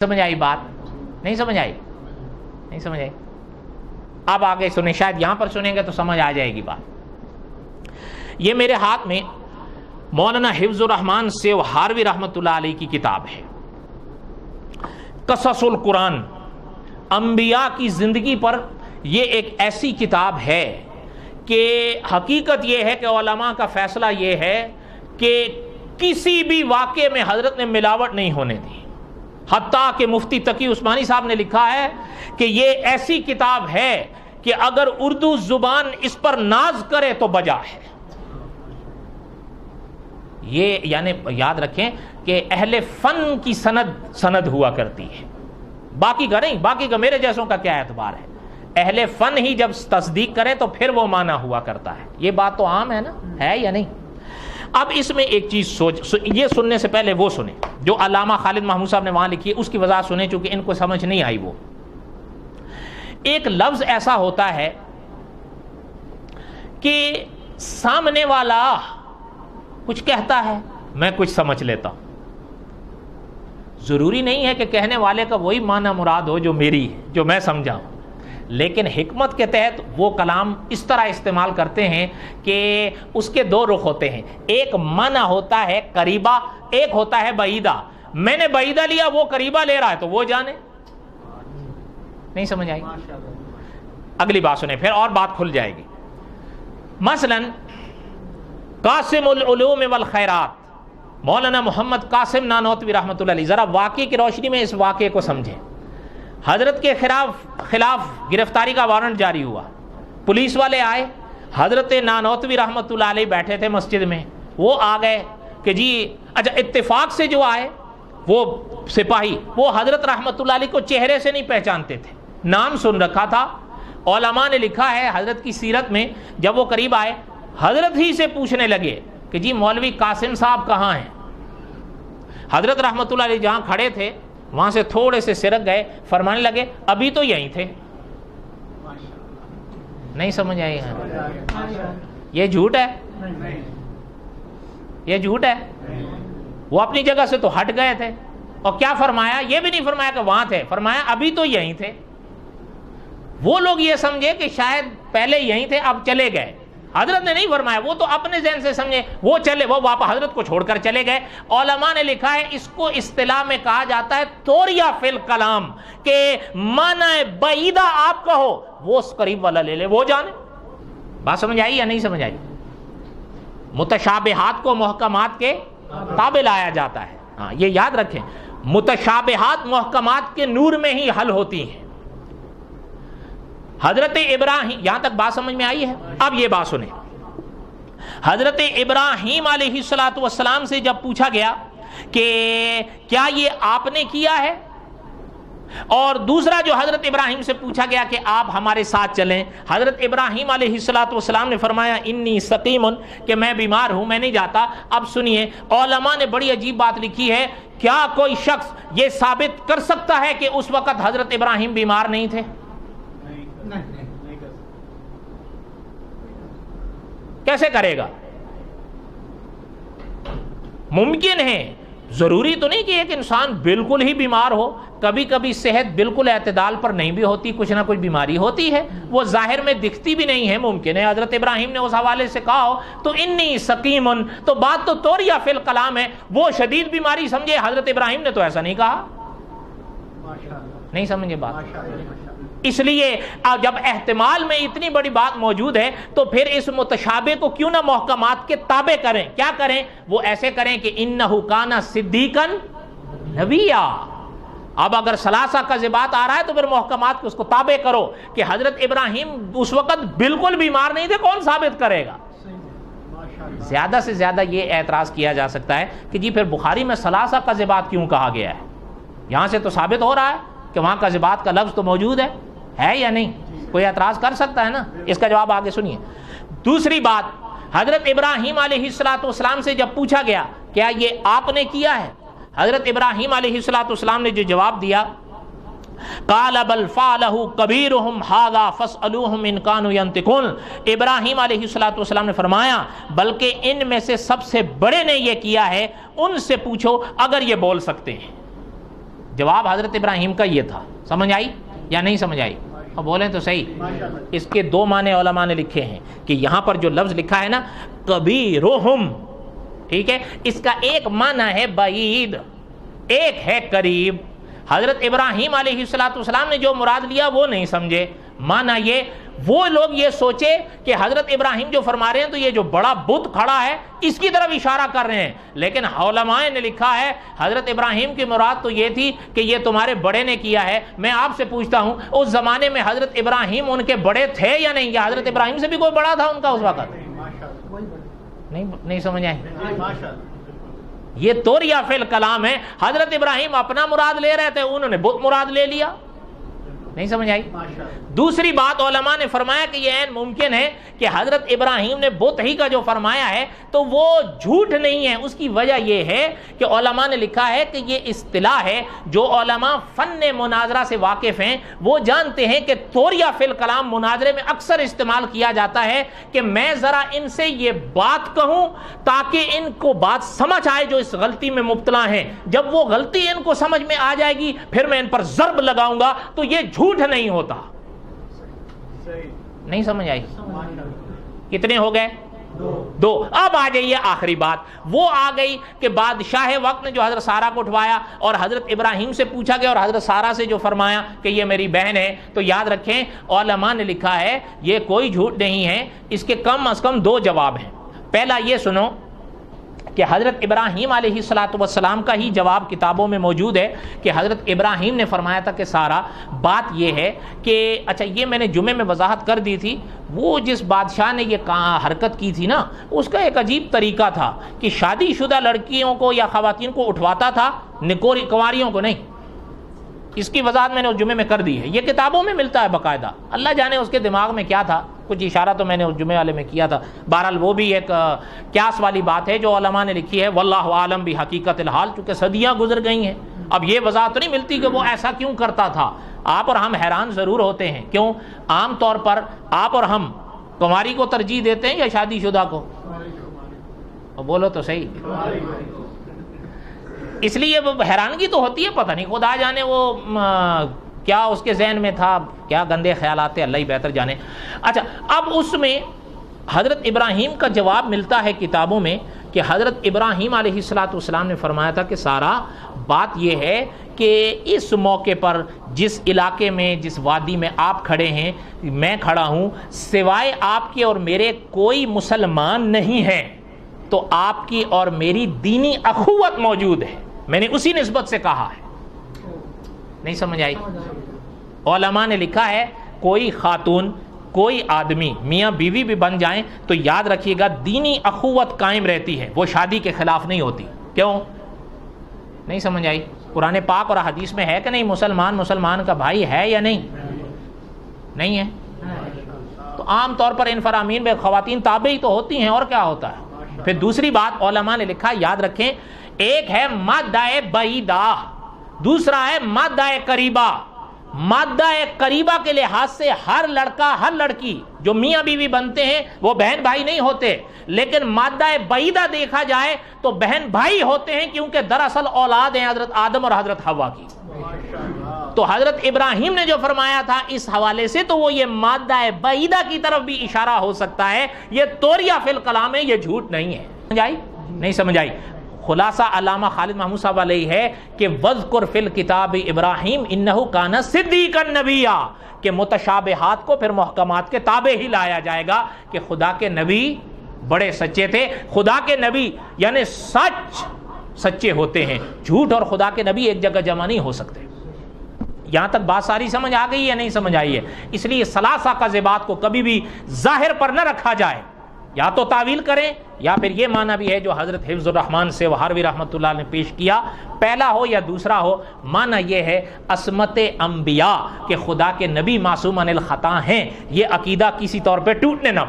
سمجھ آئی بات؟ نہیں سمجھ آئی؟ نہیں سمجھ آئی؟ اب آگے سنیں، شاید یہاں پر سنیں گے تو سمجھ آ جائے گی بات۔ یہ میرے ہاتھ میں مولانا حفظ الرحمان سیو ہاروی رحمۃ اللہ علیہ کی کتاب ہے، قصص القرآن، انبیاء کی زندگی پر۔ یہ ایک ایسی کتاب ہے کہ حقیقت یہ ہے کہ علماء کا فیصلہ یہ ہے کہ کسی بھی واقعے میں حضرت نے ملاوٹ نہیں ہونے دی۔ حتیٰ کہ مفتی تقی عثمانی صاحب نے لکھا ہے کہ یہ ایسی کتاب ہے کہ اگر اردو زبان اس پر ناز کرے تو بجا ہے۔ یہ یعنی یاد رکھیں کہ اہل فن کی سند ہوا کرتی ہے، باقی کا نہیں، باقی کا میرے جیسوں کا کیا اعتبار ہے۔ اہل فن ہی جب تصدیق کرے تو پھر وہ معنی ہوا کرتا ہے۔ یہ بات تو عام ہے نا، ہے یا نہیں؟ اب اس میں ایک چیز یہ سننے سے پہلے وہ سنیں جو علامہ خالد محمود صاحب نے وہاں لکھی ہے، اس کی وضاحت سنیں چونکہ ان کو سمجھ نہیں آئی۔ وہ ایک لفظ ایسا ہوتا ہے کہ سامنے والا کچھ کہتا ہے، میں کچھ سمجھ لیتا ہوں۔ ضروری نہیں ہے کہ کہنے والے کا وہی معنی مراد ہو جو میری ہے، جو میں سمجھا ہوں، لیکن حکمت کے تحت وہ کلام اس طرح استعمال کرتے ہیں کہ اس کے دو رخ ہوتے ہیں۔ ایک معنی ہوتا ہے قریبہ، ایک ہوتا ہے بعیدہ۔ میں نے بعیدہ لیا، وہ قریبہ لے رہا ہے تو وہ جانے۔ نہیں سمجھ آئی؟ اگلی بات سنیں پھر اور بات کھل جائے گی۔ مثلا قاسم العلوم والخیرات، مولانا محمد قاسم نانوتوی رحمۃ اللہ علیہ، ذرا واقعے کی روشنی میں اس واقعے کو سمجھیں۔ حضرت کے خلاف گرفتاری کا وارنٹ جاری ہوا، پولیس والے آئے، حضرت نانوتوی رحمۃ اللہ علیہ بیٹھے تھے مسجد میں، وہ آ گئے کہ جی اچھا، اتفاق سے جو آئے وہ سپاہی، وہ حضرت رحمۃ اللہ علیہ کو چہرے سے نہیں پہچانتے تھے، نام سن رکھا تھا۔ علماء نے لکھا ہے حضرت کی سیرت میں، جب وہ قریب آئے حضرت ہی سے پوچھنے لگے کہ جی مولوی قاسم صاحب کہاں ہیں؟ حضرت رحمۃ اللہ علیہ جہاں کھڑے تھے وہاں سے تھوڑے سے سرک گئے، فرمانے لگے ابھی تو یہیں تھے۔ نہیں سمجھ آئی ہے؟ یہ جھوٹ ہے، یہ جھوٹ ہے۔ وہ اپنی جگہ سے تو ہٹ گئے تھے، اور کیا فرمایا؟ یہ بھی نہیں فرمایا کہ وہاں تھے، فرمایا ابھی تو یہیں تھے۔ وہ لوگ یہ سمجھے کہ شاید پہلے یہیں تھے اب چلے گئے، حضرت نے نہیں فرمایا، وہ تو اپنے ذہن سے سمجھے، وہ چلے، وہ واپس حضرت کو چھوڑ کر چلے گئے۔ علماء نے لکھا ہے اس کو اصطلاح میں کہا جاتا ہے توریہ فی الکلام، کہ معنی بعیدہ آپ کہو، وہ اس قریب والا لے لے، وہ جانے۔ بات سمجھ آئی یا نہیں سمجھ آئی؟ متشابہات کو محکمات کے تابع لایا جاتا ہے۔ ہاں یہ یاد رکھیں، متشابہات محکمات کے نور میں ہی حل ہوتی ہیں۔ حضرت ابراہیم، یہاں تک بات سمجھ میں آئی ہے؟ اب یہ بات سنیں، حضرت ابراہیم علیہ السلام سے جب پوچھا گیا کہ کیا یہ آپ نے کیا ہے، اور دوسرا جو حضرت ابراہیم سے پوچھا گیا کہ آپ ہمارے ساتھ چلیں، حضرت ابراہیم علیہ السلام نے فرمایا انی سقیم، کہ میں بیمار ہوں، میں نہیں جاتا۔ اب سنیے، علماء نے بڑی عجیب بات لکھی ہے، کیا کوئی شخص یہ ثابت کر سکتا ہے کہ اس وقت حضرت ابراہیم بیمار نہیں تھے؟ کیسے کرے گا؟ ممکن ہے، ضروری تو نہیں کہ ایک انسان بالکل ہی بیمار ہو، کبھی کبھی صحت بالکل اعتدال پر نہیں بھی ہوتی، کچھ نہ کچھ بیماری ہوتی ہے، وہ ظاہر میں دکھتی بھی نہیں ہے، ممکن ہے حضرت ابراہیم نے اس حوالے سے کہا ہو تو انی سقیم، تو بات تو توریہ فی الکلام ہے، وہ شدید بیماری سمجھے، حضرت ابراہیم نے تو ایسا نہیں کہا۔ نہیں سمجھے بات؟ اس لیے جب احتمال میں اتنی بڑی بات موجود ہے تو پھر اس متشابہ کو کیوں نہ محکمات کے تابع کریں؟ کیا کریں؟ وہ ایسے کریں کہ انہ کان صدیقا نبیا۔ اب اگر ثلاثہ کذبات آ رہا ہے تو پھر محکمات کو اس کو تابع کرو کہ حضرت ابراہیم اس وقت بالکل بیمار نہیں تھے، کون ثابت کرے گا؟ زیادہ سے زیادہ یہ اعتراض کیا جا سکتا ہے کہ جی پھر بخاری میں ثلاثہ کذبات کیوں کہا گیا ہے؟ یہاں سے تو ثابت ہو رہا ہے کہ وہاں کذبات کا لفظ تو موجود ہے یا نہیں؟ کوئی اعتراض کر سکتا ہے نا؟ اس کا جواب آگے سنیے۔ دوسری بات، حضرت ابراہیم علیہ السلام سے جب پوچھا گیا کیا یہ آپ نے کیا ہے، حضرت ابراہیم علیہ السلام نے جو جواب دیا، قال بل فعلہ کبیرہم ھذا فاسألوہم ان کانوا ینطقون، ابراہیم علیہ السلام نے فرمایا بلکہ ان میں سے سب سے بڑے نے یہ کیا ہے، ان سے پوچھو اگر یہ بول سکتے ہیں۔ جواب حضرت ابراہیم کا یہ تھا. سمجھ آئی یا نہیں سمجھ آئی؟ اب بولیں تو صحیح. اس کے دو معنی علماء نے لکھے ہیں کہ یہاں پر جو لفظ لکھا ہے نا کبیرہم، ٹھیک ہے، اس کا ایک معنی ہے بعید، ایک ہے قریب. حضرت ابراہیم علیہ السلام نے جو مراد لیا وہ نہیں سمجھے. معنی یہ، وہ لوگ یہ سوچے کہ حضرت ابراہیم جو فرما رہے ہیں تو یہ جو بڑا بت کھڑا ہے اس کی طرف اشارہ کر رہے ہیں، لیکن علماء نے لکھا ہے حضرت ابراہیم کی مراد تو یہ تھی کہ یہ تمہارے بڑے نے کیا ہے. میں آپ سے پوچھتا ہوں اس زمانے میں حضرت ابراہیم ان کے بڑے تھے یا نہیں؟ یا حضرت ابراہیم سے بھی کوئی بڑا تھا ان کا اس وقت؟ نہیں سمجھ آئے؟ یہ توریہ فی الکلام ہے. حضرت ابراہیم اپنا مراد لے رہے تھے، انہوں نے بت مراد لے لیا. نہیں سمجھ آئی؟ دوسری بات علماء نے فرمایا کہ یہ عین ممکن ہے کہ حضرت ابراہیم نے بت ہی کا جو فرمایا ہے تو وہ جھوٹ نہیں ہے. اس کی وجہ یہ ہے کہ علماء نے لکھا ہے کہ یہ اصطلاح ہے، جو علماء فن مناظرہ سے واقف ہیں وہ جانتے ہیں کہ توریہ فی الکلام مناظرے میں اکثر استعمال کیا جاتا ہے کہ میں ذرا ان سے یہ بات کہوں تاکہ ان کو بات سمجھ آئے جو اس غلطی میں مبتلا ہیں. جب وہ غلطی ان کو سمجھ میں آ جائے گی پھر میں ان پر ضرب لگاؤں گا تو یہ جھوٹ نہیں ہوتا. نہیں سمجھ آئی؟ کتنے ہو گئے؟ دو. اب آ جائیے آخری بات، وہ آ گئی کہ بادشاہ وقت نے جو حضرت سارہ کو اٹھوایا اور حضرت ابراہیم سے پوچھا گیا اور حضرت سارہ سے جو فرمایا کہ یہ میری بہن ہے. تو یاد رکھیں علماء نے لکھا ہے یہ کوئی جھوٹ نہیں ہے. اس کے کم از کم دو جواب ہیں. پہلا یہ سنو کہ حضرت ابراہیم علیہ السلام کا ہی جواب کتابوں میں موجود ہے کہ حضرت ابراہیم نے فرمایا تھا کہ سارہ بات یہ ہے کہ اچھا یہ میں نے جمعے میں وضاحت کر دی تھی، وہ جس بادشاہ نے یہ حرکت کی تھی نا اس کا ایک عجیب طریقہ تھا کہ شادی شدہ لڑکیوں کو یا خواتین کو اٹھواتا تھا، کنواریوں کو نہیں. اس کی وضاحت میں نے اس جمعے میں کر دی ہے، یہ کتابوں میں ملتا ہے باقاعدہ. اللہ جانے اس کے دماغ میں کیا تھا، کچھ اشارہ تو میں نے اس جمعے والے میں کیا تھا. بہرحال وہ بھی ایک قیاس والی بات ہے جو علماء نے لکھی ہے، واللہ عالم بحقیقت الحال، چونکہ صدیاں گزر گئی ہیں. اب یہ وضاحت نہیں ملتی کہ وہ ایسا کیوں کرتا تھا. آپ اور ہم حیران ضرور ہوتے ہیں. کیوں؟ عام طور پر آپ اور ہم کنواری کو ترجیح دیتے ہیں یا شادی شدہ کو؟ بولو تو صحیح. اس لیے وہ حیرانگی تو ہوتی ہے، پتہ نہیں خدا جانے وہ کیا اس کے ذہن میں تھا، کیا گندے خیالات تھے، اللہ ہی بہتر جانے. اچھا اب اس میں حضرت ابراہیم کا جواب ملتا ہے کتابوں میں کہ حضرت ابراہیم علیہ السلام نے فرمایا تھا کہ سارا بات یہ ہے کہ اس موقع پر جس علاقے میں جس وادی میں آپ کھڑے ہیں میں کھڑا ہوں، سوائے آپ کے اور میرے کوئی مسلمان نہیں ہے، تو آپ کی اور میری دینی اخوت موجود ہے. میں نے اسی نسبت سے کہا ہے. نہیں سمجھ آئی؟ علماء نے لکھا ہے کوئی خاتون کوئی آدمی میاں بیوی بھی بن جائیں تو یاد رکھیے گا دینی اخوت قائم رہتی ہے، وہ شادی کے خلاف نہیں ہوتی. کیوں؟ نہیں سمجھ آئی؟ قرآن پاک اور حدیث میں ہے کہ نہیں مسلمان کا بھائی ہے یا نہیں؟ نہیں ہے. تو عام طور پر ان فرامین میں خواتین تابعی تو ہوتی ہیں، اور کیا ہوتا ہے. پھر دوسری بات علماء نے لکھا، یاد رکھیں، ایک ہے مادہ بعیدہ، دوسرا ہے مادہ قریبہ. مادہ قریبہ کے لحاظ سے ہر لڑکا ہر لڑکی جو میاں بیوی بنتے ہیں وہ بہن بھائی نہیں ہوتے، لیکن مادہ بعیدہ دیکھا جائے تو بہن بھائی ہوتے ہیں، کیونکہ دراصل اولاد ہیں حضرت آدم اور حضرت حوا کی. تو حضرت ابراہیم نے جو فرمایا تھا اس حوالے سے تو وہ یہ مادہ بعیدہ کی طرف بھی اشارہ ہو سکتا ہے. یہ توریہ فی الکلام ہے، یہ جھوٹ نہیں ہے. سمجھ آئی؟ نہیں سمجھ آئی؟ خلاصہ علامہ خالد محمود صاحب علیہ ہے کہ وذکر فی الکتاب ابراہیم انہ کان صدیقا نبیا، کہ متشابہات کو پھر محکمات کے تابع ہی لایا جائے گا کہ خدا کے نبی بڑے سچے تھے. خدا کے نبی یعنی سچ سچے ہوتے ہیں، جھوٹ اور خدا کے نبی ایک جگہ جمع نہیں ہو سکتے. یہاں تک بات ساری سمجھ آ گئی ہے نہیں سمجھ آئی ہے؟ اس لیے ثلاثہ کذبات کو کبھی بھی ظاہر پر نہ رکھا جائے، یا تو تعویل کریں یا پھر یہ معنی بھی ہے جو حضرت حفظ الرحمن سے وہاروی رحمۃ اللہ نے پیش کیا، پہلا ہو یا دوسرا ہو. معنی یہ ہے عصمت انبیاء کہ خدا کے نبی معصوم عن الخطا ہیں، یہ عقیدہ کسی طور پہ ٹوٹنے نہ